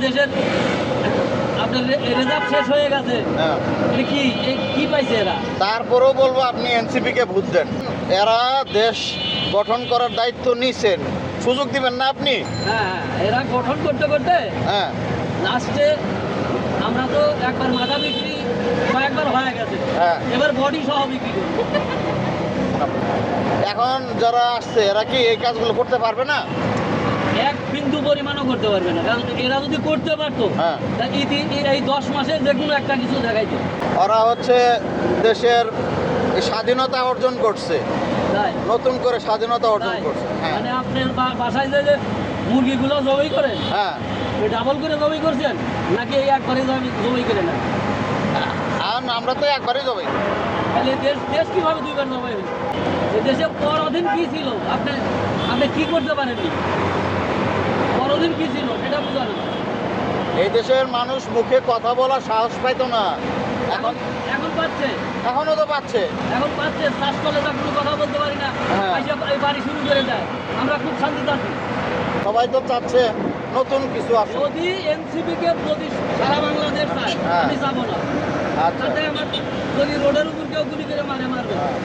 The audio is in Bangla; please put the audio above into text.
দেশের আপনার রেজার্ভ শেষ হয়ে গেছে, এটা কি পাইছে এরা? তারপরেও বলবো আপনি এনসিপি কে ভোট দেন। এরা দেশ গঠন করার দায়িত্ব নিছেন, সুযোগ দিবেন না আপনি? হ্যাঁ, এরা গঠন করতে করতে হ্যাঁ, লাস্টে আমরা তো একবার মাথা বিক্রি কয়েকবার হয়ে গেছে, হ্যাঁ। এবার বডি সহ বিক্রি করবো। এখন যারা আসছে এরা কি এই কাজগুলো করতে পারবে না? এক বিন্দু পরিমাণও করতে পারবে না, কারণ এরা যদি করতে পারতো হ্যাঁ। তা এই 10 মাসে যে কোনো একটা কিছু দেখাইতো। ওরা হচ্ছে দেশের স্বাধীনতা অর্জন করছে, তাই নতুন করে স্বাধীনতা অর্জন তাই? করছে। হ্যাঁ, মানে আপনার বাসায় যে মুরগিগুলো জবাই করেন, হ্যাঁ। ওই ডাবল করে জবাই করছেন নাকি এই একবারে জবাই করে না? আর আমরা তো একবারই যাবো। তাহলে দেশ কিভাবে দুইবার জবাই হয়েছে? এই দেশে পরাধীন কি ছিল? আপনি কি করতে পারেননি? পরাধীন কি ছিল সেটা বুঝানো। এই দেশের মানুষ মুখে কথা বলার সাহস পাইতো না, এখন এখন পাচ্ছে, এখনো তো পাচ্ছে। এখন পাচ্ছে। চাষ করলে তো কোনো কথা বলতে পারি না, হ্যাঁ। আইসা এই বাড়ি শুরু করে দেয়। আমরা খুব শান্তিতে আছি। সবাই তো চাচ্ছে নতুন কিছু আসুক। যদি এনসিপি কে যদি সারা বাংলাদেশ চায়, হ্যাঁ। আমি যাবো না। আচ্ছা। তাতে আমার যদি রোডের উপর কেউ গুলি করে মারবে। হ্যাঁ।